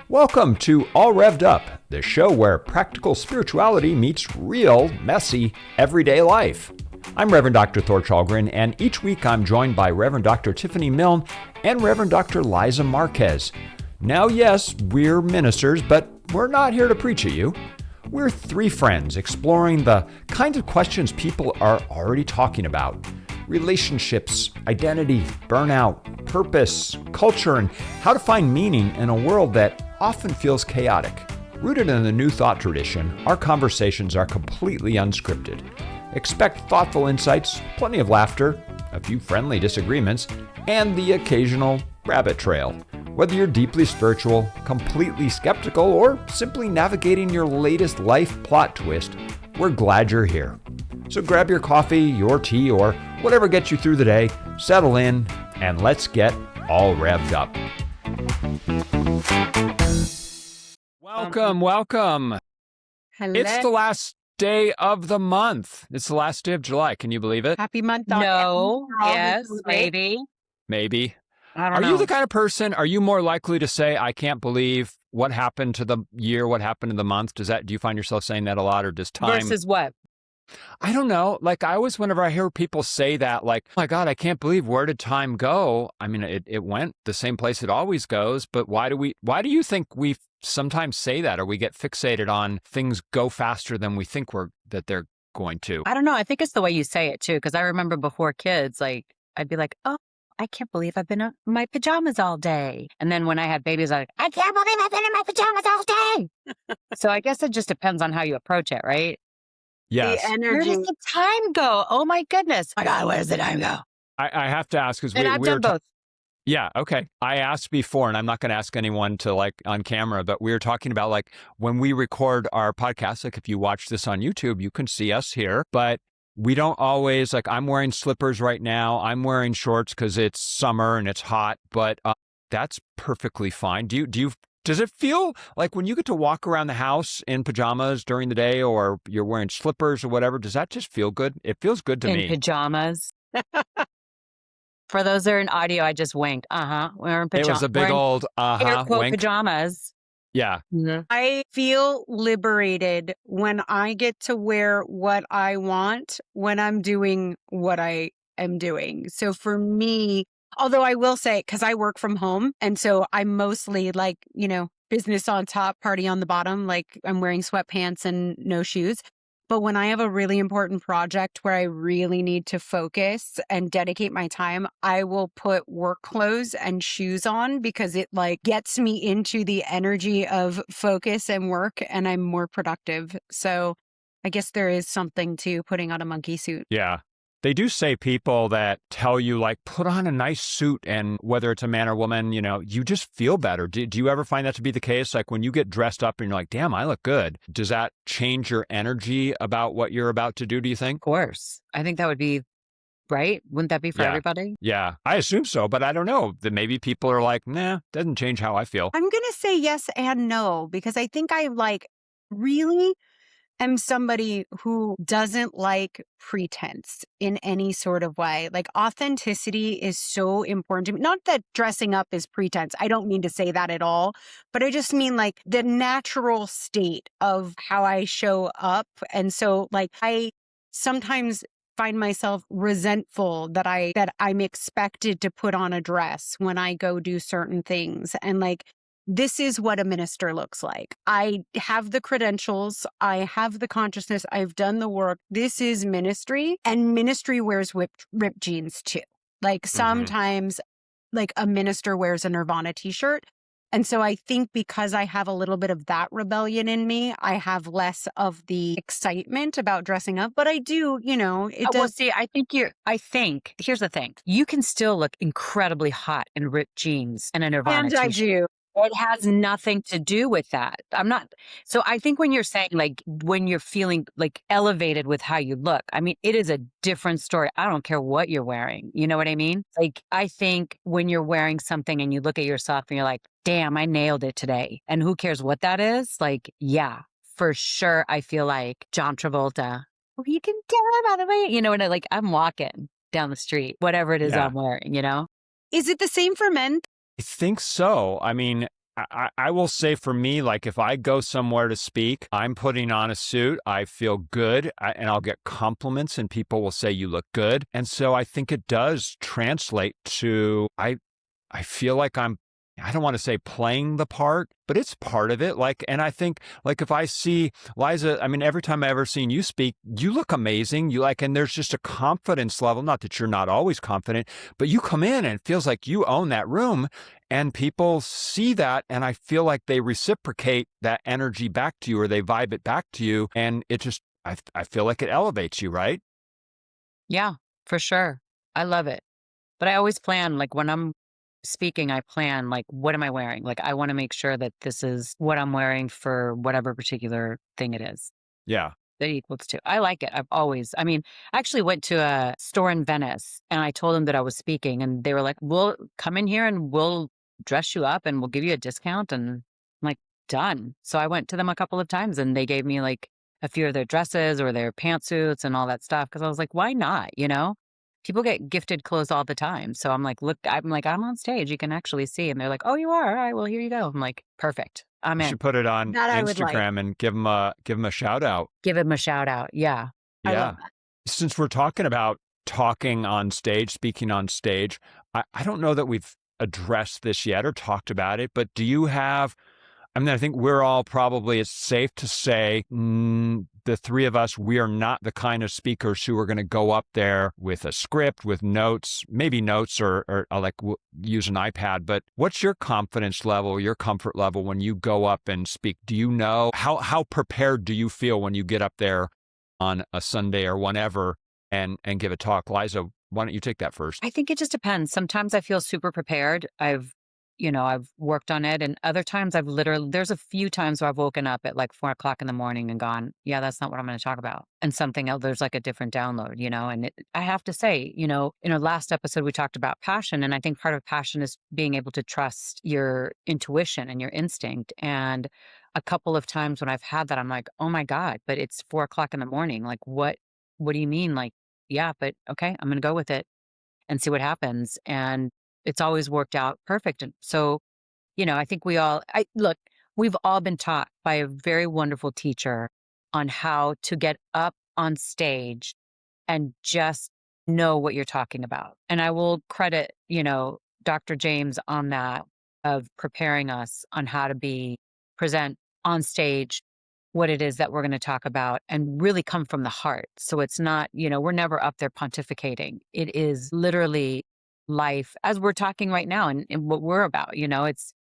Welcome to All Revved Up, the show where practical spirituality meets real, messy, everyday life. I'm Reverend Dr. Thor Challgren, and each week I'm joined by Reverend Dr. Tiffani Milne and Reverend Dr. Liza Marquez. Now, yes, we're ministers, but we're not here to preach at you. We're three friends exploring the kinds of questions people are already talking about. Relationships, identity, burnout, purpose, culture, and how to find meaning in a world that often feels chaotic. Rooted in the New Thought tradition, our conversations are completely unscripted. Expect thoughtful insights, plenty of laughter, a few friendly disagreements, and the occasional rabbit trail. Whether you're deeply spiritual, completely skeptical, or simply navigating your latest life plot twist, we're glad you're here. So grab your coffee, your tea, or whatever gets you through the day, settle in, and let's get all revved up. Welcome. Hello. It's the last day of the month. It's the last day of July. Can you believe it? Happy month. No. Yes. Maybe. Maybe. I don't Are know. you the kind of person, are you more likely to say, I can't believe what happened to the year, what happened to the month? Do you find yourself saying that a lot, or does time? Versus what? I don't know. Like, I always, whenever I hear people say that, like, oh my God, I can't believe, where did time go? I mean, it went the same place it always goes, but why do you think we sometimes say that, or we get fixated on things go faster than we think that they're going to? I don't know. I think it's the way you say it too, because I remember before kids, like, I'd be like, oh, I can't believe I've been in my pajamas all day. And then when I had babies, I can't believe I've been in my pajamas all day. So I guess it just depends on how you approach it, right? Yes. The Where energy. does the time go? Oh my goodness. My God, where does the time go? I have to ask, because And I've done both. Yeah, okay. I asked before, and I'm not going to ask anyone to, like, on camera, but we were talking about, like, when we record our podcast, like, if you watch this on YouTube, you can see us here, but we don't always, like, I'm wearing slippers right now. I'm wearing shorts because it's summer and it's hot, but that's perfectly fine. Does it feel like when you get to walk around the house in pajamas during the day, or you're wearing slippers or whatever, does that just feel good? It feels good to me. In pajamas. For those that are in audio, I just winked. We're in pajamas. It was a big old air quote wink. Pajamas. Yeah. Mm-hmm. I feel liberated when I get to wear what I want when I'm doing what I am doing. So for me, although I will say, because I work from home, and so I'm mostly like, business on top, party on the bottom, like I'm wearing sweatpants and no shoes. But when I have a really important project where I really need to focus and dedicate my time, I will put work clothes and shoes on, because it like gets me into the energy of focus and work, and I'm more productive. So I guess there is something to putting on a monkey suit. Yeah. They do say people that tell you, like, put on a nice suit, and whether it's a man or woman, you just feel better. Do you ever find that to be the case? Like, when you get dressed up and you're like, damn, I look good. Does that change your energy about what you're about to do, do you think? Of course. I think that would be right. Wouldn't that be for everybody? Yeah, I assume so, but I don't know. That maybe people are like, nah, doesn't change how I feel. I'm going to say yes and no, because I think I really am somebody who doesn't like pretense in any sort of way. Like, authenticity is so important to me. Not that dressing up is pretense. I don't mean to say that at all, but I just mean like the natural state of how I show up. And so like I sometimes find myself resentful that I'm expected to put on a dress when I go do certain things. And like, this is what a minister looks like. I have the credentials. I have the consciousness. I've done the work. This is ministry, and ministry wears ripped jeans too. Like sometimes like a minister wears a Nirvana t-shirt. And so I think because I have a little bit of that rebellion in me, I have less of the excitement about dressing up. But I do, it does. Well, see, I think, here's the thing. You can still look incredibly hot in ripped jeans and a Nirvana And I t-shirt. do. It has nothing to do with that. So I think when you're saying like, when you're feeling like elevated with how you look, I mean, it is a different story. I don't care what you're wearing. You know what I mean? Like, I think when you're wearing something and you look at yourself and you're like, damn, I nailed it today. And who cares what that is? Like, yeah, for sure. I feel like John Travolta. Oh, you can tell by the way, and I'm walking down the street, whatever it is I'm wearing, Is it the same for men? think so. I mean, I will say for me, like if I go somewhere to speak, I'm putting on a suit, I feel good, and I'll get compliments and people will say you look good. And so I think it does translate to, I feel like I don't want to say playing the part, but it's part of it. Like, and I think like if I see Liza, I mean, every time I've ever seen you speak, you look amazing. You like, and there's just a confidence level, not that you're not always confident, but you come in and it feels like you own that room and people see that. And I feel like they reciprocate that energy back to you or they vibe it back to you. And it just, I feel like it elevates you, right? Yeah, for sure. I love it. But I always plan, like when I'm speaking, I plan, like, what am I wearing? Like, I want to make sure that this is what I'm wearing for whatever particular thing it is Yeah. that it equals to. I like it. I mean, I actually went to a store in Venice and I told them that I was speaking and they were like, we'll come in here and we'll dress you up and we'll give you a discount. And I'm like, done. So I went to them a couple of times and they gave me like a few of their dresses or their pantsuits and all that stuff. Cause I was like, why not? You know? People get gifted clothes all the time. So I'm like, look, I'm on stage. You can actually see. And they're like, oh, you are? All right, well, here you go. I'm like, perfect. I'm You in. should put it on That I would like. Instagram and give them a shout out. Give him a shout out. Yeah. I Yeah. love that. Since we're talking about talking on stage, speaking on stage, I don't know that we've addressed this yet or talked about it, but do you have, I mean, I think we're all probably, it's safe to say, the three of us, we are not the kind of speakers who are going to go up there with a script, with notes, maybe notes or like use an iPad. But what's your confidence level, your comfort level when you go up and speak? Do you know how prepared do you feel when you get up there on a Sunday or whenever and give a talk? Liza, why don't you take that first? I think it just depends. Sometimes I feel super prepared. I've worked on it. And other times there's a few times where I've woken up at like 4:00 in the morning and gone, yeah, that's not what I'm going to talk about. And something else, there's like a different download, and I have to say, in our last episode, we talked about passion. And I think part of passion is being able to trust your intuition and your instinct. And a couple of times when I've had that, I'm like, oh my God, but it's 4:00 in the morning. Like, what do you mean? Like, yeah, but okay, I'm going to go with it and see what happens. And it's always worked out perfect. And so, I think we've all been taught by a very wonderful teacher on how to get up on stage and just know what you're talking about. And I will credit, Dr. James on that, of preparing us on how to present on stage what it is that we're going to talk about and really come from the heart. So it's not, we're never up there pontificating. It is literally life as we're talking right now and what we're about. It's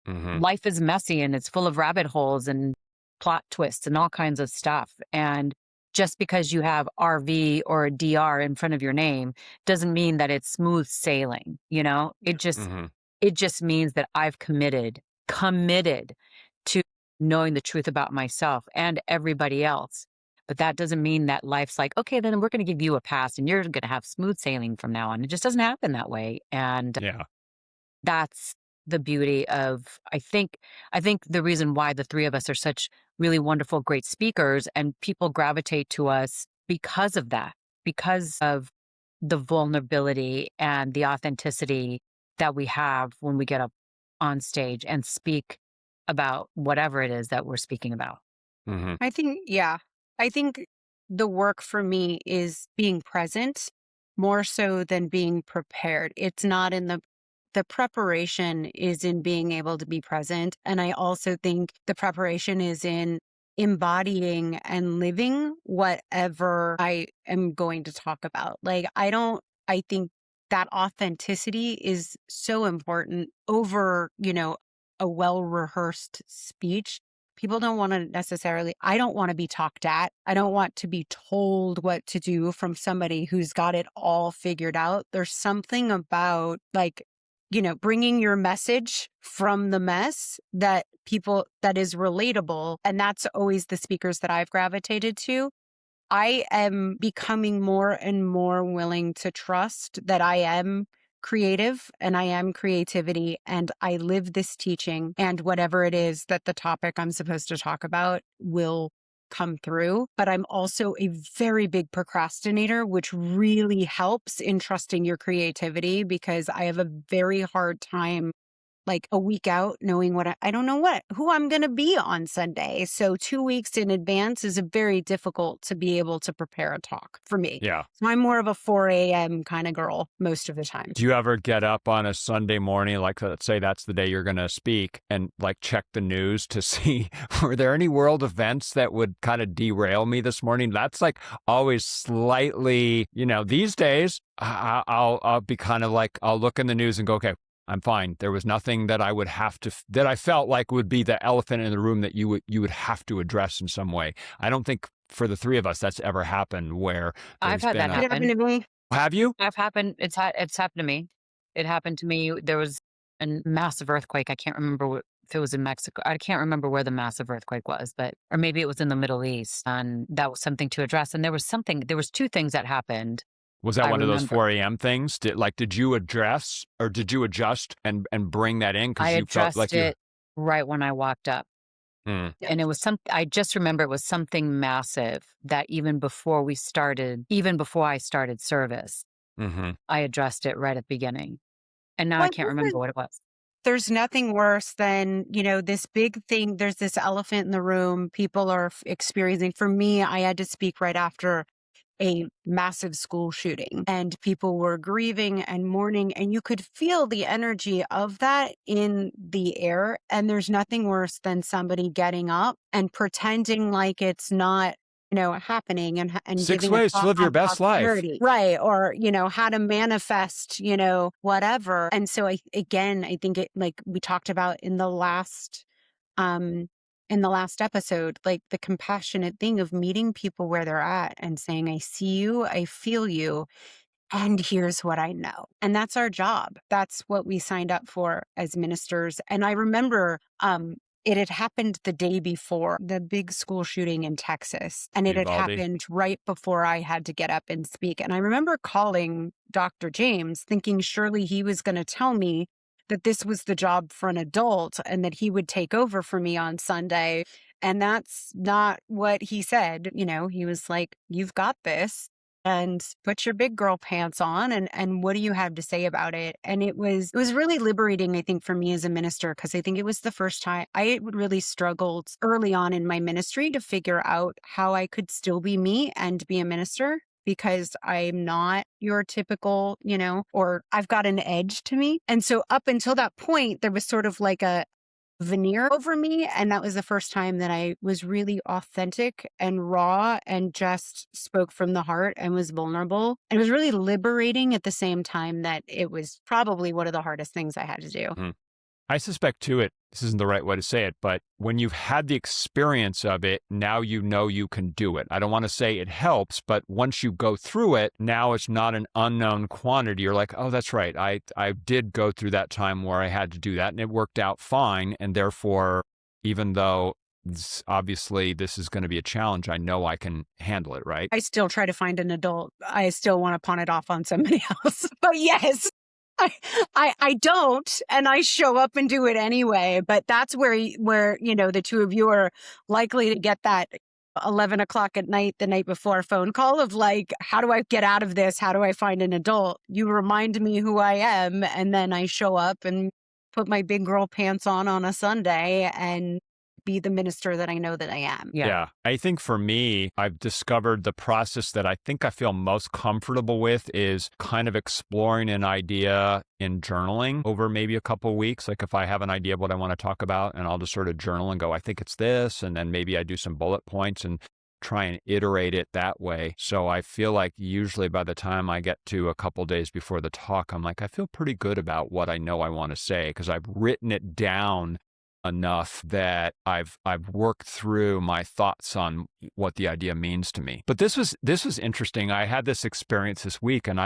life is messy and it's full of rabbit holes and plot twists and all kinds of stuff. And just because you have RV or a DR in front of your name doesn't mean that it's smooth sailing. It just means that I've committed to knowing the truth about myself and everybody else. But that doesn't mean that life's like, okay, then we're going to give you a pass and you're going to have smooth sailing from now on. It just doesn't happen that way. And that's the beauty of, I think the reason why the three of us are such really wonderful, great speakers and people gravitate to us because of that, because of the vulnerability and the authenticity that we have when we get up on stage and speak about whatever it is that we're speaking about. I think the work for me is being present more so than being prepared. It's not in the preparation is in being able to be present. And I also think the preparation is in embodying and living whatever I am going to talk about. Like, I think that authenticity is so important over, a well-rehearsed speech. People don't want to I don't want to be talked at. I don't want to be told what to do from somebody who's got it all figured out. There's something about bringing your message from the mess that is relatable. And that's always the speakers that I've gravitated to. I am becoming more and more willing to trust that I am creative and I am creativity and I live this teaching and whatever it is that the topic I'm supposed to talk about will come through. But I'm also a very big procrastinator, which really helps in trusting your creativity because I have a very hard time like a week out, knowing what I don't know who I'm going to be on Sunday. So 2 weeks in advance is very difficult to be able to prepare a talk for me. Yeah. So I'm more of a 4 a.m. kind of girl most of the time. Do you ever get up on a Sunday morning, like let's say that's the day you're going to speak, and like check the news to see were there any world events that would kind of derail me this morning? That's like always slightly, these days I'll be kind of like, I'll look in the news and go, okay, I'm fine. There was nothing that I would have to, that I felt like would be the elephant in the room that you would have to address in some way. I don't think for the three of us that's ever happened where I've had that happen. To me. Have you? It's happened to me. It happened to me. There was a massive earthquake. I can't remember if it was in Mexico. I can't remember where the massive earthquake was, or maybe it was in the Middle East, and that was something to address. And there was two things that happened. Was that one of those 4 a.m. things? Did you address or did you adjust and bring that in? I addressed it right when I walked up. And it was I just remember it was something massive that even before I started service, I addressed it right at the beginning. And now I can't remember what it was. There's nothing worse than, this big thing. There's this elephant in the room people are experiencing. For me, I had to speak right after a massive school shooting, and people were grieving and mourning, and you could feel the energy of that in the air. And there's nothing worse than somebody getting up and pretending like it's not, happening and 6 ways to live your best life. Right. Or, how to manifest, whatever. And so I think it, like we talked about in the last episode, like the compassionate thing of meeting people where they're at and saying, I see you, I feel you, and here's what I know. And that's our job. That's what we signed up for as ministers. And I remember it had happened the day before the big school shooting in Texas. And it had happened right before I had to get up and speak. And I remember calling Dr. James thinking surely he was going to tell me that this was the job for an adult and that he would take over for me on Sunday. And that's not what he said. He was like, you've got this, and put your big girl pants on. And what do you have to say about it? And it was really liberating, I think, for me as a minister, because I think it was the first time I really struggled early on in my ministry to figure out how I could still be me and be a minister, because I'm not your typical, or I've got an edge to me. And so up until that point, there was sort of like a veneer over me. And that was the first time that I was really authentic and raw and just spoke from the heart and was vulnerable. And it was really liberating at the same time that it was probably one of the hardest things I had to do. I suspect too, this isn't the right way to say it, but when you've had the experience of it, now you know you can do it. I don't want to say it helps, but once you go through it, now it's not an unknown quantity. You're like, oh, that's right. I did go through that time where I had to do that, and it worked out fine. And therefore, even though obviously this is going to be a challenge, I know I can handle it, right? I still try to find an adult. I still want to pawn it off on somebody else. But yes. I don't, and I show up and do it anyway. But that's where the two of you are likely to get that 11 o'clock at night, the night before phone call of like, how do I get out of this? How do I find an adult? You remind me who I am, and then I show up and put my big girl pants on a Sunday and be the minister that I know that I am. Yeah. I think for me, I've discovered the process that I think I feel most comfortable with is kind of exploring an idea in journaling over maybe a couple of weeks. Like if I have an idea of what I want to talk about, and I'll just sort of journal and go, I think it's this. And then maybe I do some bullet points and try and iterate it that way. So I feel like usually by the time I get to a couple days before the talk, I'm like, I feel pretty good about what I know I want to say because I've written it down enough that I've worked through my thoughts on what the idea means to me. But this was interesting. I had this experience this week, and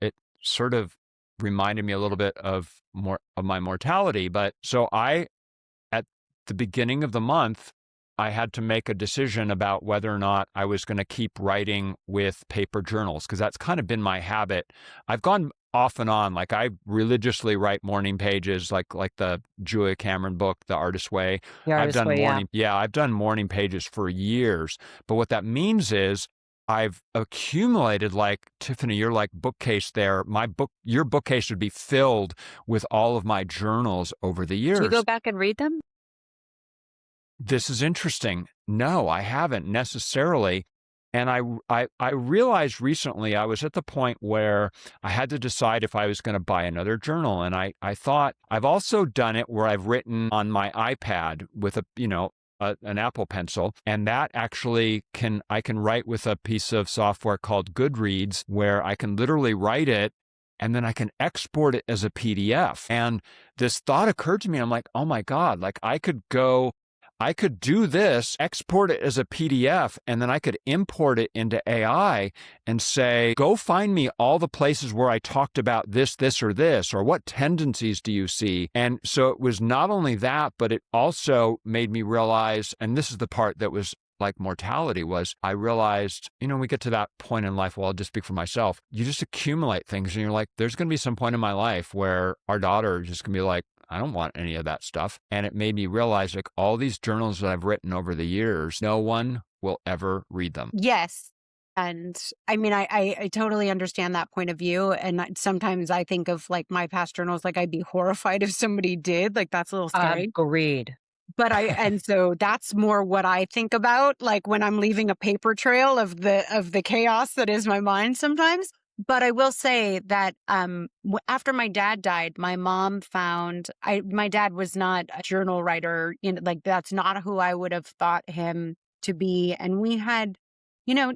it sort of reminded me a little bit of my mortality. But so at the beginning of the month, I had to make a decision about whether or not I was going to keep writing with paper journals, because that's kind of been my habit. I've gone off and on. Like I religiously write morning pages, like the Julia Cameron book, The Artist's Way. I've done morning pages for years. But what that means is I've accumulated, like, Tiffani, you're like bookcase there. Your bookcase would be filled with all of my journals over the Do you go years. back and read them? This is interesting. No, I haven't necessarily. And I realized recently I was at the point where I had to decide if I was going to buy another journal. And I thought I've also done it where I've written on my iPad with an Apple Pencil, and that actually I can write with a piece of software called Goodreads, where I can literally write it and then I can export it as a PDF. And this thought occurred to me. I'm like, oh my God, like I could do this, export it as a PDF, and then I could import it into AI and say, go find me all the places where I talked about this, or this, or what tendencies do you see? And so it was not only that, but it also made me realize, and this is the part that was like mortality, was I realized, we get to that point in life, well, I'll just speak for myself. You just accumulate things and you're like, there's going to be some point in my life where our daughter is just going to be like, I don't want any of that stuff. And it made me realize, like, all these journals that I've written over the years, no one will ever read them. Yes. And I mean, I totally understand that point of view. And sometimes I think of like my past journals, like I'd be horrified if somebody did. Like that's a little scary. Agreed. But and so that's more what I think about, like when I'm leaving a paper trail of the chaos that is my mind sometimes. But I will say that after my dad died, my mom found my dad was not a journal writer, like that's not who I would have thought him to be. And we had,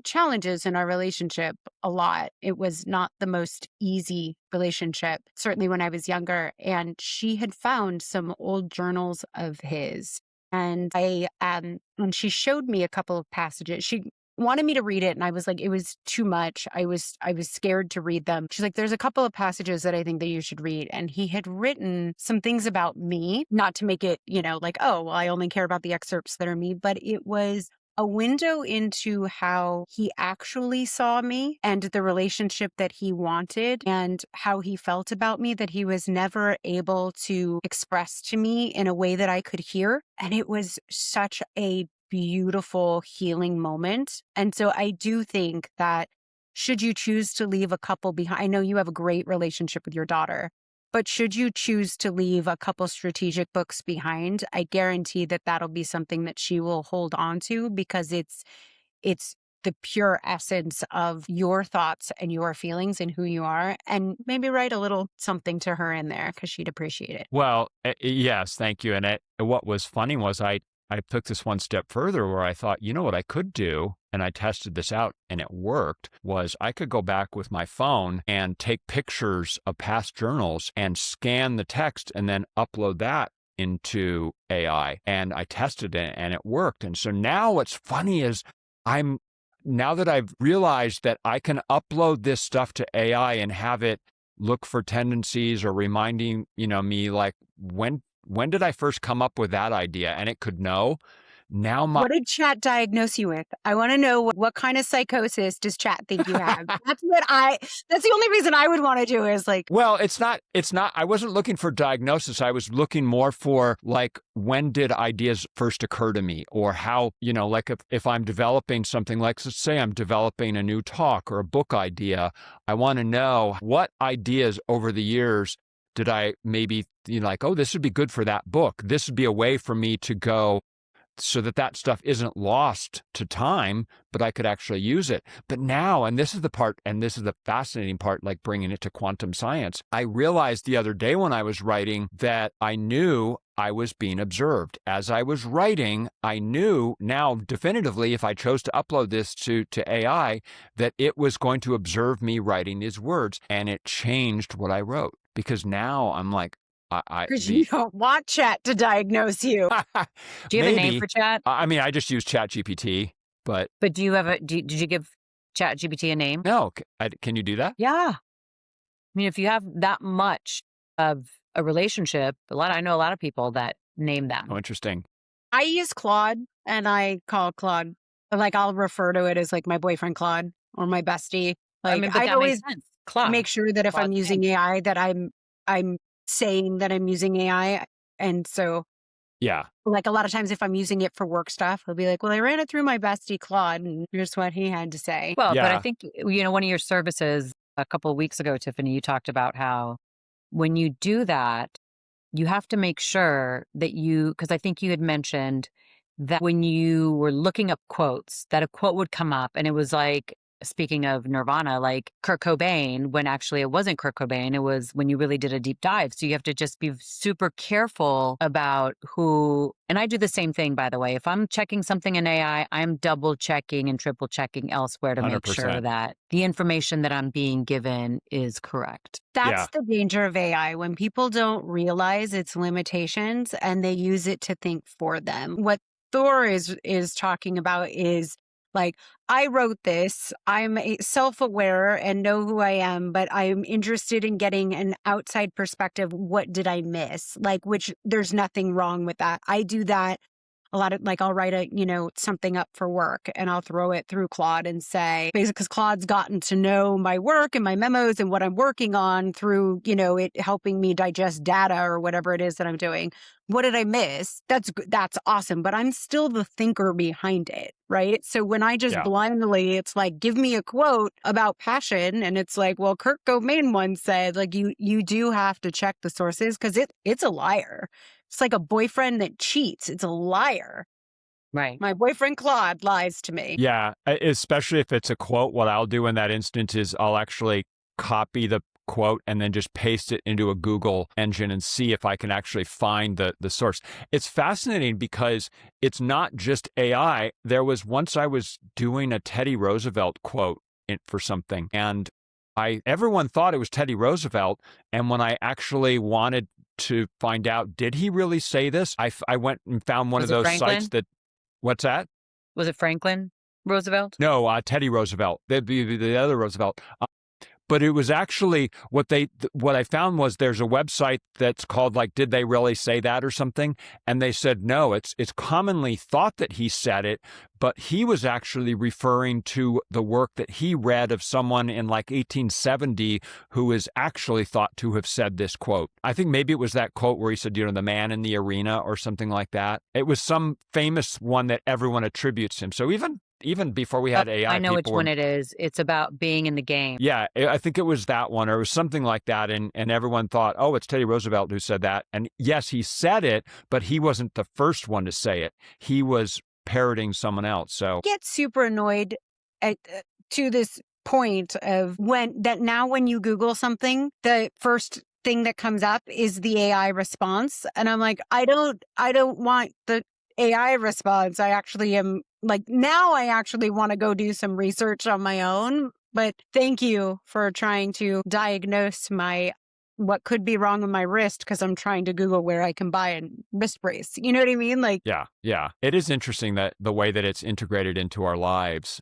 challenges in our relationship a lot. It was not the most easy relationship, certainly when I was younger. And she had found some old journals of his. And when she showed me a couple of passages, she wanted me to read it. And I was like, it was too much. I was scared to read them. She's like, there's a couple of passages that I think that you should read. And he had written some things about me, not to make it, like, oh, well, I only care about the excerpts that are me, but it was a window into how he actually saw me and the relationship that he wanted and how he felt about me that he was never able to express to me in a way that I could hear. And it was such a beautiful healing moment. And so I do think that should you choose to leave a couple behind, I know you have a great relationship with your daughter, but should you choose to leave a couple strategic books behind, I guarantee that that'll be something that she will hold on to because it's the pure essence of your thoughts and your feelings and who you are, and maybe write a little something to her in there because she'd appreciate it. Well, yes, thank you. And what was funny was I took this one step further where I thought, what I could do, and I tested this out and it worked, was I could go back with my phone and take pictures of past journals and scan the text and then upload that into AI. And I tested it and it worked. And so now what's funny is now that I've realized that I can upload this stuff to AI and have it look for tendencies or reminding, me, like, when did I first come up with that idea? And it could know. Now what did chat diagnose you with? I want to know what kind of psychosis does chat think you have? That's the only reason I would want to do is like. Well, it's not, I wasn't looking for diagnosis. I was looking more for like, when did ideas first occur to me, or how, like if I'm developing something, like let's say I'm developing a new talk or a book idea, I want to know what ideas over the years did I maybe, like, oh, this would be good for that book. This would be a way for me to go so that stuff isn't lost to time, but I could actually use it. But now, and this is the part, and this is the fascinating part, like bringing it to quantum science, I realized the other day when I was writing that I knew I was being observed. As I was writing, I knew now definitively, if I chose to upload this to AI, that it was going to observe me writing these words, and it changed what I wrote. Because now I'm like, because you don't want chat to diagnose you. Do you have a name for chat? I mean, I just use ChatGPT, but do you have did you give ChatGPT a name? No. Can you do that? Yeah. I mean, if you have that much of a relationship, I know a lot of people that name them. Oh, interesting. I use Claude, and I call Claude, like I'll refer to it as like my boyfriend Claude or my bestie. Like I always make sure that if I'm using AI, that I'm saying that I'm using AI. And so Yeah. Like a lot of times if I'm using it for work stuff, I'll be like, well, I ran it through my bestie Claude and here's what he had to say. Well, but I Yeah. think, one of your services a couple of weeks ago, Tiffani, you talked about how when you do that, you have to make sure that because I think you had mentioned that when you were looking up quotes, that a quote would come up and it was like, speaking of Nirvana, like Kurt Cobain, when actually it wasn't Kurt Cobain, it was when you really did a deep dive. So you have to just be super careful about who, and I do the same thing, by the way. If I'm checking something in AI, I'm double checking and triple checking elsewhere to make sure 100%. that the information that I'm being given is correct. That's Yeah. the danger of AI, when people don't realize its limitations and they use it to think for them. What Thor is talking about is like, I wrote this, I'm self-aware and know who I am, but I'm interested in getting an outside perspective. What did I miss? Like, which there's nothing wrong with that. I do that a lot of, like, I'll write something up for work and I'll throw it through Claude and say, basically, because Claude's gotten to know my work and my memos and what I'm working on through, it helping me digest data or whatever it is that I'm doing. What did I miss? That's awesome. But I'm still the thinker behind it, right? So when I just blindly, it's like, give me a quote about passion. And it's like, well, Kurt Cobain once said, like, you do have to check the sources because it's a liar. It's like a boyfriend that cheats. It's a liar. Right. My boyfriend Claude lies to me. Yeah. Especially if it's a quote, what I'll do in that instance is I'll actually copy the quote and then just paste it into a Google engine and see if I can actually find the source. It's fascinating because it's not just AI. There was once I was doing a Teddy Roosevelt quote for something, and everyone thought it was Teddy Roosevelt. And when I actually wanted to find out, did he really say this? I went and found one of those sites that, what's that? Was it Franklin Roosevelt? No, Teddy Roosevelt. The other Roosevelt. But it was actually what I found was there's a website that's called, like, did they really say that or something? And they said, no, it's commonly thought that he said it, but he was actually referring to the work that he read of someone in like 1870 who is actually thought to have said this quote. I think maybe it was that quote where he said, the man in the arena or something like that. It was some famous one that everyone attributes him. So even before we had AI, I know which one it is. It's about being in the game. Yeah, I think it was that one, or it was something like that. And everyone thought, oh, it's Teddy Roosevelt who said that. And yes, he said it, but he wasn't the first one to say it. He was parroting someone else. So I get super annoyed to this point of now when you Google something, the first thing that comes up is the AI response. And I'm like, I don't want the AI response. I actually am like, now I actually want to go do some research on my own. But thank you for trying to diagnose what could be wrong with my wrist, because I'm trying to Google where I can buy a wrist brace. You know what I mean? Like, yeah. It is interesting that the way that it's integrated into our lives.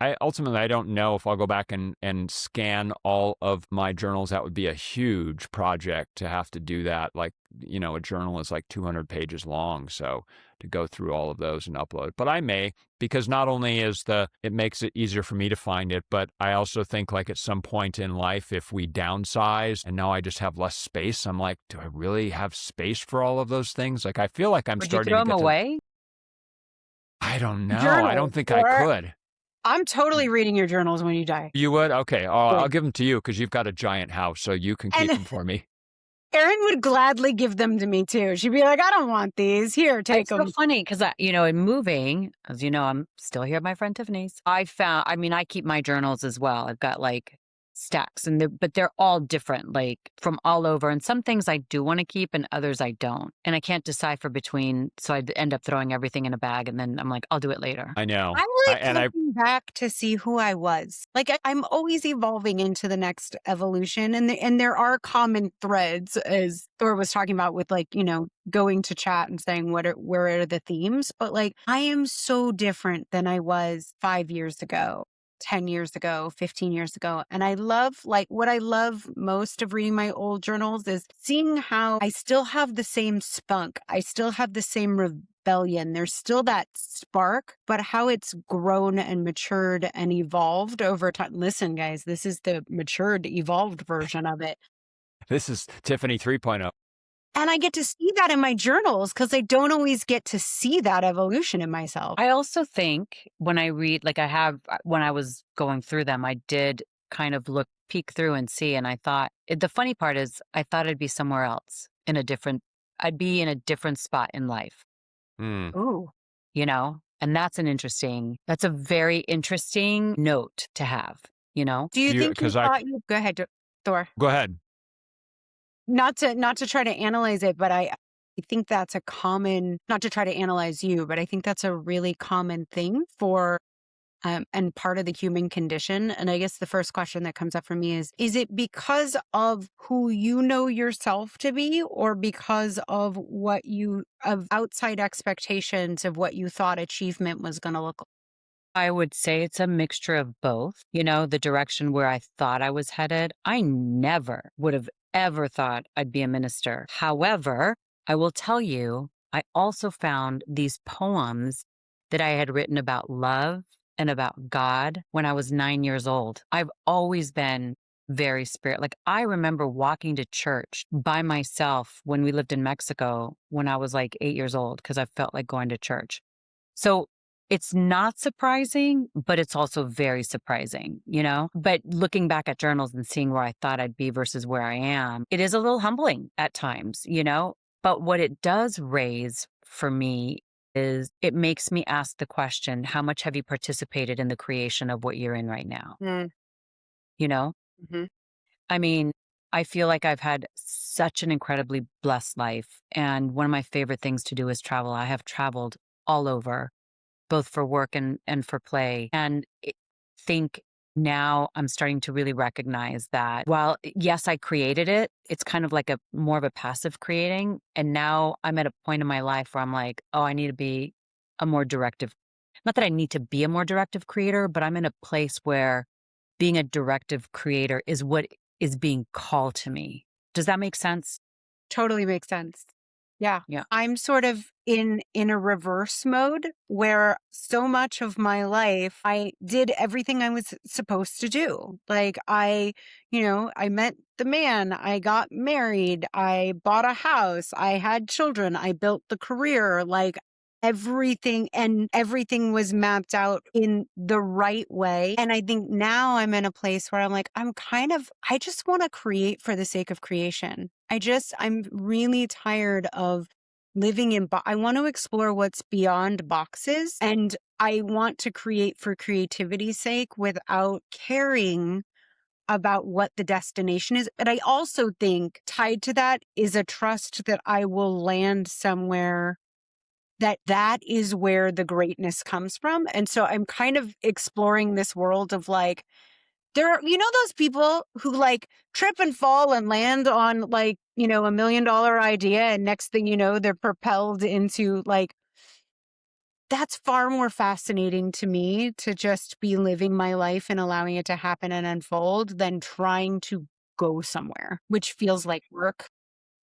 I ultimately don't know if I'll go back and scan all of my journals. That would be a huge project to have to do that. Like, a journal is like 200 pages long. So to go through all of those and upload, but I may, because not only it makes it easier for me to find it, but I also think, like, at some point in life, if we downsize and now I just have less space, I'm like, do I really have space for all of those things? Like, I feel like I'm starting to get throw them away. I don't know. Journal, I don't think I could. I'm totally reading your journals when you die. You would? Okay. I'll give them to you because you've got a giant house, so you can keep them for me. Erin would gladly give them to me too. She'd be like, I don't want these. Here, take them. It's so funny because, in moving, as you know, I'm still here at my friend Tiffany's. I keep my journals as well. I've got like stacks, but they're all different, like from all over. And some things I do want to keep and others I don't. And I can't decipher between, so I end up throwing everything in a bag and then I'm like, I'll do it later. I know. I'm looking back to see who I was. Like, I'm always evolving into the next evolution. And there are common threads, as Thor was talking about, with, like, going to chat and saying, where are the themes? But, like, I am so different than I was 5 years ago. 10 years ago, 15 years ago. And I love, like, what I love most of reading my old journals is seeing how I still have the same spunk. I still have the same rebellion. There's still that spark, but how it's grown and matured and evolved over time. Listen, guys, this is the matured, evolved version of it. This is Tiffani 3.0. And I get to see that in my journals because I don't always get to see that evolution in myself. I also think when I read, like I have, when I was going through them, I did kind of peek through and see. And I thought, the funny part is I thought I'd be somewhere else I'd be in a different spot in life, Ooh. and that's a very interesting note to have, Do you think you thought you go ahead, Thor? Go ahead. Not to try to analyze it, but I think that's a common, not to try to analyze you, but I think that's a really common thing for and part of the human condition. And I guess the first question that comes up for me is it because of who you know yourself to be, or because of of outside expectations of what you thought achievement was going to look like? I would say it's a mixture of both. The direction where I thought I was headed, I never would have ever thought I'd be a minister. However, I will tell you, I also found these poems that I had written about love and about God when I was 9 years old. I've always been very like I remember walking to church by myself when we lived in Mexico when I was like 8 years old because I felt like going to church. So it's not surprising, but it's also very surprising, But looking back at journals and seeing where I thought I'd be versus where I am, it is a little humbling at times, But what it does raise for me is it makes me ask the question, how much have you participated in the creation of what you're in right now? Mm-hmm. I mean, I feel like I've had such an incredibly blessed life. And one of my favorite things to do is travel. I have traveled all over, both for work and for play. And I think now I'm starting to really recognize that while, yes, I created it, it's kind of like more of a passive creating. And now I'm at a point in my life where I'm like, oh, I need to be a more directive. Not that I need to be a more directive creator, but I'm in a place where being a directive creator is what is being called to me. Does that make sense? Totally makes sense. Yeah. Yeah. I'm sort of in a reverse mode where so much of my life, I did everything I was supposed to do. Like I met the man, I got married, I bought a house, I had children, I built the career, like everything was mapped out in the right way. And I think now I'm in a place where I'm like, I just want to create for the sake of creation. I'm really tired of living I want to explore what's beyond boxes, and I want to create for creativity's sake without caring about what the destination is. But I also think tied to that is a trust that I will land somewhere that is where the greatness comes from. And so I'm kind of exploring this world of like, there are, those people who like trip and fall and land on like, $1 million idea. And next thing you know, they're propelled into like, that's far more fascinating to me to just be living my life and allowing it to happen and unfold than trying to go somewhere, which feels like work.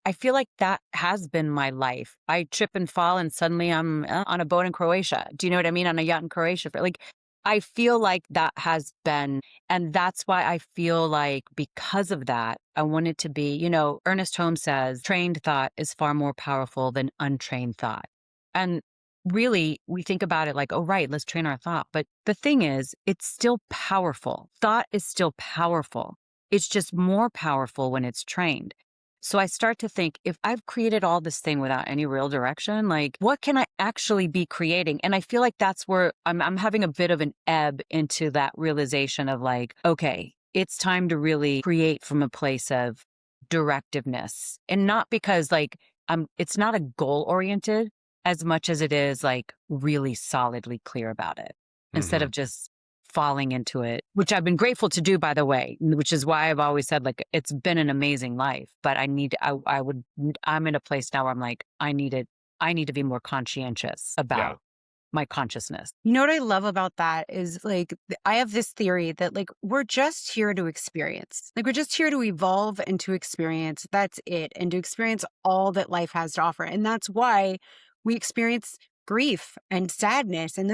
I feel like that has been my life. I trip and fall and suddenly I'm on a boat in Croatia. Do you know what I mean? On a yacht in Croatia. I feel like that has been, and that's why I feel like because of that, I want it to be, Ernest Holmes says, trained thought is far more powerful than untrained thought. And really, we think about it like, oh, right, let's train our thought. But the thing is, it's still powerful. Thought is still powerful. It's just more powerful when it's trained. So I start to think, if I've created all this thing without any real direction, like what can I actually be creating? And I feel like that's where I'm having a bit of an ebb into that realization of like, okay, it's time to really create from a place of directiveness, and not because like it's not a goal oriented as much as it is like really solidly clear about it, instead of just falling into it, which I've been grateful to do, by the way, which is why I've always said like, it's been an amazing life, but I'm in a place now where I'm like, I need to be more conscientious about my consciousness. You know what I love about that is like, I have this theory that like, we're just here to experience, like we're just here to evolve and to experience. That's it. And to experience all that life has to offer. And that's why we experience grief and sadness. And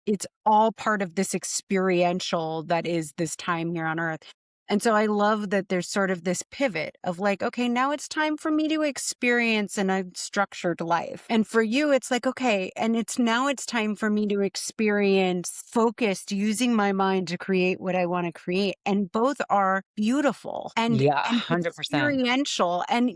it's all part of this experiential that is this time here on earth. And so I love that there's sort of this pivot of like, okay, now it's time for me to experience an unstructured life. And for you, it's like, okay, and it's time for me to experience focused using my mind to create what I want to create. And both are beautiful and, Yeah, and 100%. experiential. And,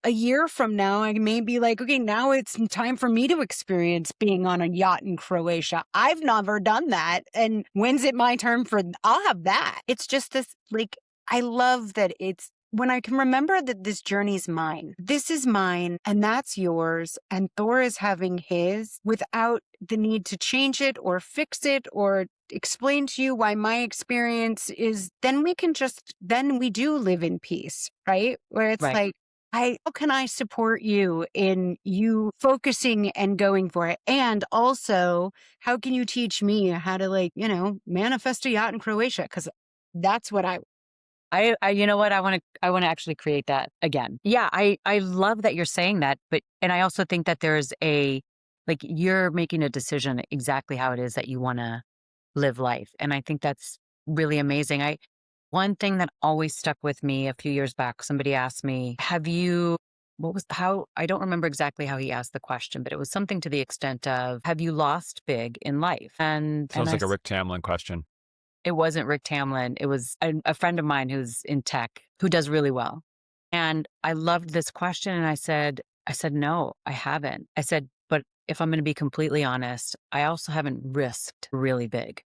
a year from now, I may be like, okay, now it's time for me to experience being on a yacht in Croatia. I've never done that. And when's it my turn I'll have that. It's just this, like, I love that it's when I can remember that this journey's mine. This is mine and that's yours. And Thor is having his without the need to change it or fix it or explain to you why my experience is, then we do live in peace, right? Where it's Right. like, how can I support you in you focusing and going for it? And also, how can you teach me how to manifest a yacht in Croatia? Because that's what you know what? I want to actually create that again. Yeah. I love that you're saying that, and I also think that there's you're making a decision exactly how it is that you want to live life. And I think that's really amazing. One thing that always stuck with me a few years back, somebody asked me, I don't remember exactly how he asked the question, but it was something to the extent of, have you lost big in life? Sounds like a Rick Tamlin question. It wasn't Rick Tamlin. It was a friend of mine who's in tech, who does really well. And I loved this question. And I said, no, I haven't. I said, but if I'm going to be completely honest, I also haven't risked really big.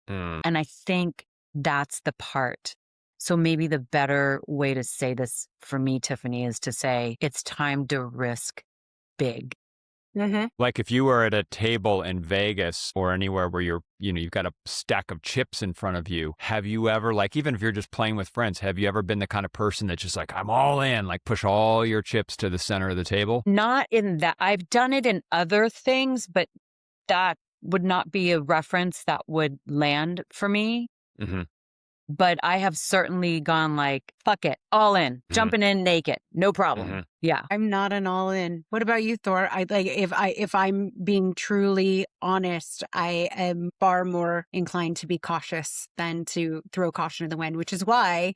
And I think that's the part. So maybe the better way to say this for me, Tiffani, is to say it's time to risk big. Mm-hmm. Like if you were at a table in Vegas or anywhere where you've got a stack of chips in front of you, have you ever, even if you're just playing with friends, have you ever been the kind of person that's just like, I'm all in, push all your chips to the center of the table? Not in that. I've done it in other things, but that would not be a reference that would land for me. Mm-hmm. But I have certainly gone fuck it, all in, jumping in naked, no problem. Mm-hmm. Yeah. I'm not an all in. What about you, Thor? If I'm being truly honest, I am far more inclined to be cautious than to throw caution to the wind, which is why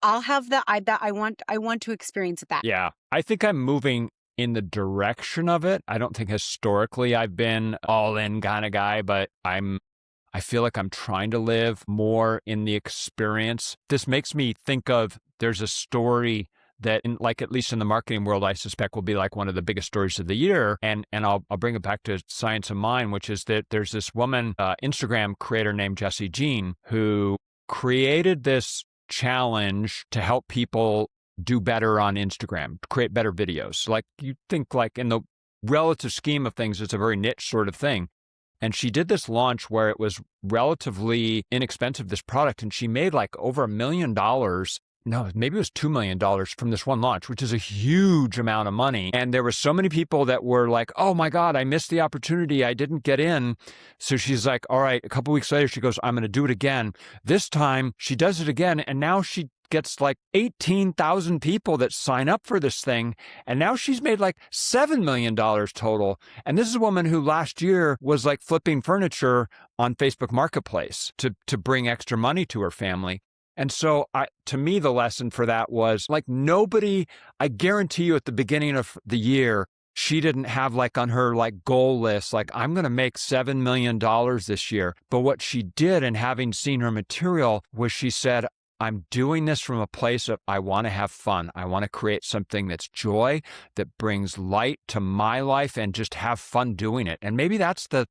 I'll have I want to experience that. Yeah. I think I'm moving in the direction of it. I don't think historically I've been all in kind of guy, but I feel like I'm trying to live more in the experience. This makes me think of, there's a story that at least in the marketing world, I suspect will be one of the biggest stories of the year. And I'll bring it back to Science of Mind, which is that there's this woman, Instagram creator named Jessie Jean, who created this challenge to help people do better on Instagram, create better videos. You think in the relative scheme of things, it's a very niche sort of thing. And she did this launch where it was relatively inexpensive, this product, and she made over $1 million. No, maybe it was $2 million from this one launch, which is a huge amount of money. And there were so many people that were like, oh my God, I missed the opportunity. I didn't get in. So she's like, all right, a couple of weeks later, she goes, I'm going to do it again. This time she does it again. And now she gets 18,000 people that sign up for this thing. And now she's made $7 million total. And this is a woman who last year was flipping furniture on Facebook Marketplace to bring extra money to her family. And so to me, the lesson for that was nobody, I guarantee you at the beginning of the year, she didn't have on her goal list, I'm going to make $7 million this year. But what she did, and having seen her material, was she said, I'm doing this from a place of, I want to have fun. I want to create something that's joy, that brings light to my life, and just have fun doing it. And maybe that's the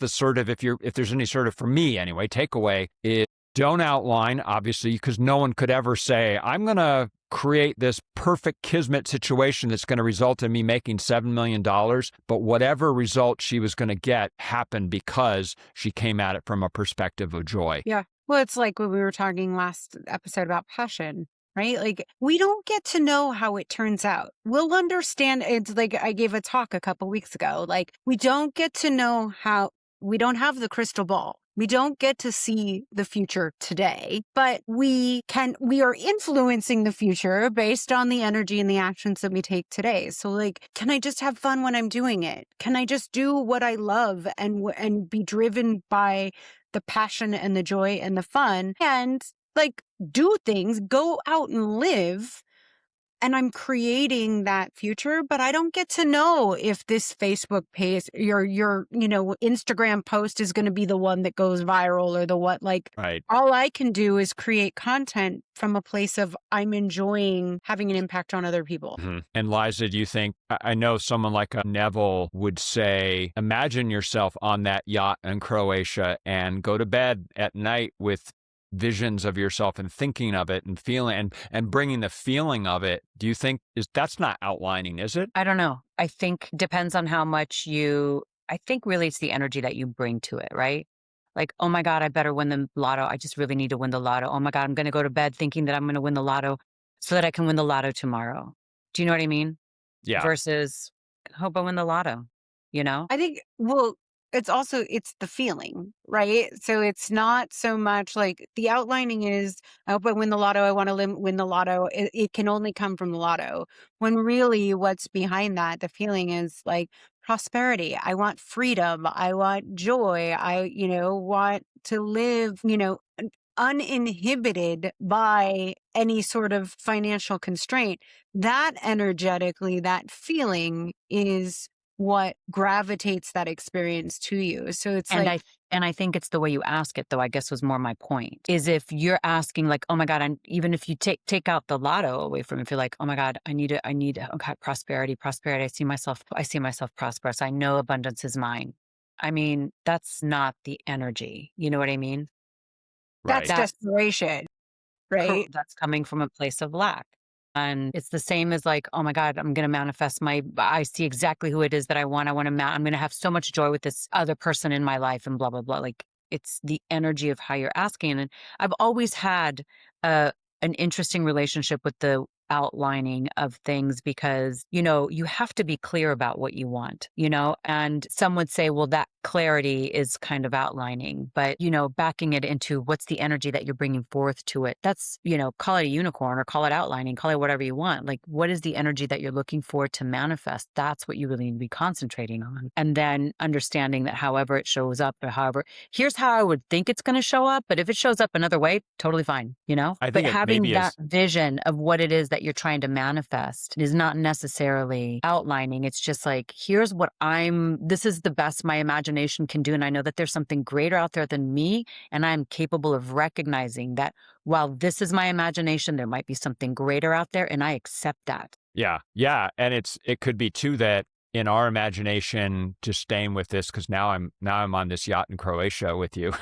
sort of, if there's any sort of, for me anyway, takeaway is, don't outline, obviously, because no one could ever say, I'm going to create this perfect kismet situation that's going to result in me making $7 million. But whatever result she was going to get happened because she came at it from a perspective of joy. Yeah. Well, it's like when we were talking last episode about passion, right? We don't get to know how it turns out. We'll understand. It's I gave a talk a couple weeks ago. We don't get to know how, we don't have the crystal ball. We don't get to see the future today, but we are influencing the future based on the energy and the actions that we take today. So can I just have fun when I'm doing it? Can I just do what I love and be driven by the passion and the joy and the fun? And like do things, go out and live. And I'm creating that future, but I don't get to know if this Facebook page, your Instagram post is going to be the one that goes viral or the what. Like, Right. all I can do is create content from a place of I'm enjoying having an impact on other people. Mm-hmm. And Liza, do you think, I know someone like a Neville would say, imagine yourself on that yacht in Croatia and go to bed at night with visions of yourself and thinking of it and feeling and bringing the feeling of it. Do you think that's not outlining, is it? I don't know. I think depends on how much I think really it's the energy that you bring to it, right? Like, oh my God, I better win the lotto. I just really need to win the lotto. Oh my God, I'm going to go to bed thinking that I'm going to win the lotto so that I can win the lotto tomorrow. Do you know what I mean? Yeah. Versus hope I win the lotto, I think, well, it's the feeling, right? So it's not so much like the outlining is, I hope I win the lotto. I want to win the lotto. It can only come from the lotto. When really what's behind that, the feeling is like prosperity. I want freedom. I want joy. I, want to live, uninhibited by any sort of financial constraint. That energetically, that feeling is what gravitates that experience to you. So it's I think it's the way you ask it, though, I guess was more my point, is if you're asking like, oh my God, and even if you take out the lotto away from it, if you're like, oh my God, I need okay, prosperity. I see myself prosperous. I know abundance is mine. I mean, that's not the energy. You know what I mean? That's desperation, right? That's coming from a place of lack. And it's the same as like, oh my God, I'm going to manifest I see exactly who it is that I want. I'm going to have so much joy with this other person in my life and blah, blah, blah. Like it's the energy of how you're asking. And I've always had an interesting relationship with the outlining of things because, you have to be clear about what you want, and some would say, well, that clarity is kind of outlining, but, backing it into what's the energy that you're bringing forth to it. That's, call it a unicorn or call it outlining, call it whatever you want. Like, what is the energy that you're looking for to manifest? That's what you really need to be concentrating on. And then understanding that however it shows up or here's how I would think it's going to show up. But if it shows up another way, totally fine, I think having that vision of what it is that you're trying to manifest is not necessarily outlining. It's just like, here's what this is the best my imagination can do. And I know that there's something greater out there than me. And I'm capable of recognizing that while this is my imagination, there might be something greater out there. And I accept that. Yeah. Yeah. And it could be too that in our imagination, just staying with this, because now I'm on this yacht in Croatia with you.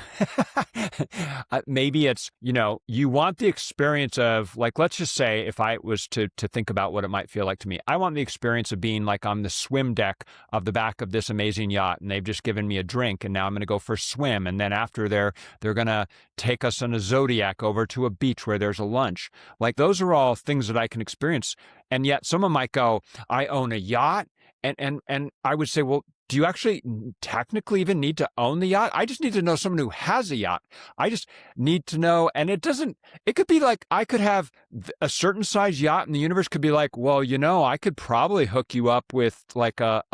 Maybe it's, you want the experience of, like, let's just say if I was to think about what it might feel like to me, I want the experience of being like on the swim deck of the back of this amazing yacht, and they've just given me a drink, and now I'm going to go for a swim, and then after they're going to take us on a Zodiac over to a beach where there's a lunch. Like, those are all things that I can experience. And yet someone might go, I own a yacht. And I would say, well, do you actually technically even need to own the yacht? I just need to know someone who has a yacht. I just need to know. And it could be like, I could have a certain size yacht and the universe could be like, well, I could probably hook you up with like a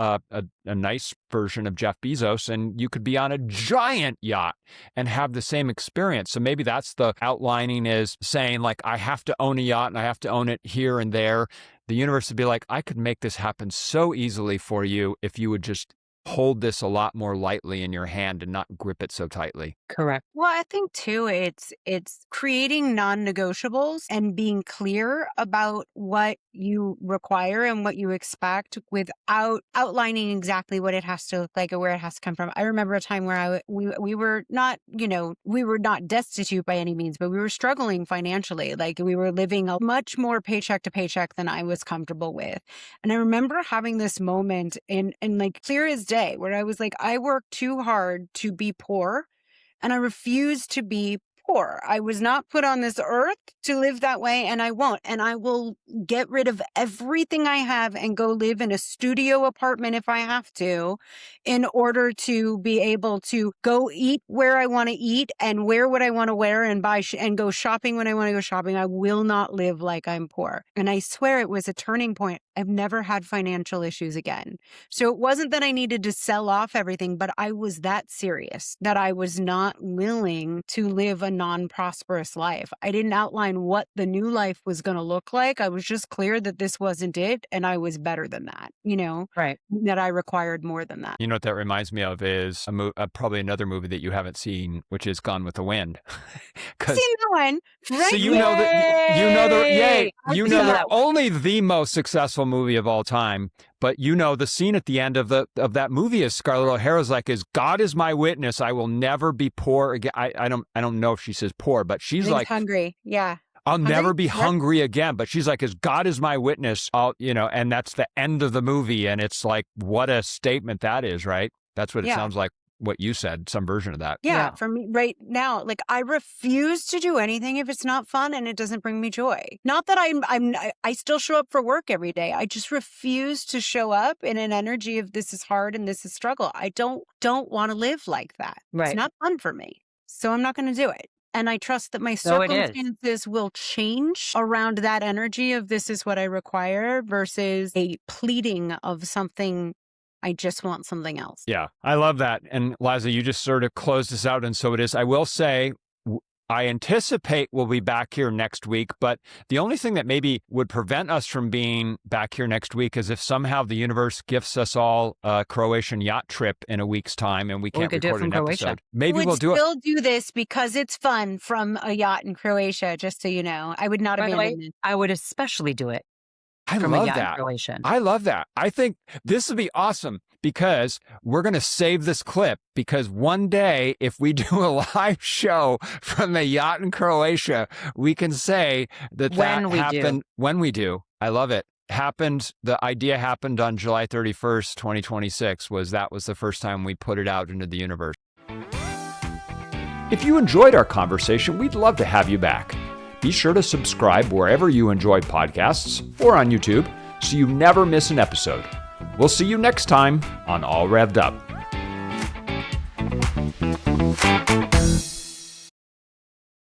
nice version of Jeff Bezos and you could be on a giant yacht and have the same experience. So maybe that's the outlining, is saying like, I have to own a yacht and I have to own it here and there. The universe would be like, I could make this happen so easily for you if you would just hold this a lot more lightly in your hand and not grip it so tightly. Correct. Well, I think too, it's creating non-negotiables and being clear about what you require and what you expect without outlining exactly what it has to look like or where it has to come from. I remember a time where we were not, we were not destitute by any means, but we were struggling financially. Like we were living a much more paycheck to paycheck than I was comfortable with. And I remember having this moment in like clear as day where I was like, I worked too hard to be poor. And I refuse to be poor. I was not put on this earth to live that way, and I won't. And I will get rid of everything I have and go live in a studio apartment if I have to, in order to be able to go eat where I want to eat and wear what I want to wear and buy and go shopping when I want to go shopping. I will not live like I'm poor. And I swear it was a turning point. I've never had financial issues again. So it wasn't that I needed to sell off everything, but I was that serious that I was not willing to live a non-prosperous life. I didn't outline what the new life was going to look like. I was just clear that this wasn't it, and I was better than that, Right. that I required more than that. You know what that reminds me of is probably another movie that you haven't seen, which is Gone with the Wind. Seen that one, right? So you know Yay! they're only the most successful movie of all time. But the scene at the end of that movie is Scarlett O'Hara's like, God is my witness, I will never be poor again. I don't know if she says poor, but she's like hungry. Yeah. I'll never be hungry again. But she's like, as God is my witness, and that's the end of the movie. And it's like, what a statement that is, right? That's what it sounds like. What you said, some version of that. Yeah, for me right now, like I refuse to do anything if it's not fun and it doesn't bring me joy. Not that I still show up for work every day. I just refuse to show up in an energy of this is hard and this is struggle. I don't want to live like that. Right. It's not fun for me. So I'm not going to do it. And I trust that my circumstances will change around that energy of this is what I require versus a pleading of something. I just want something else. Yeah, I love that. And Liza, you just sort of closed this out. And so it is. I will say, I anticipate we'll be back here next week. But the only thing that maybe would prevent us from being back here next week is if somehow the universe gifts us all a Croatian yacht trip in a week's time and we can't record an episode. Maybe we'll do it. We'll do this because it's fun from a yacht in Croatia, just so you know. I would not abandon it. I would especially do it. I love that. I love that. I think this would be awesome because we're going to save this clip because one day if we do a live show from the yacht in Croatia, we can say that happened when we do. I love it. The idea happened on July 31st, 2026 that was the first time we put it out into the universe. If you enjoyed our conversation, we'd love to have you back. Be sure to subscribe wherever you enjoy podcasts or on YouTube so you never miss an episode. We'll see you next time on All Revved Up.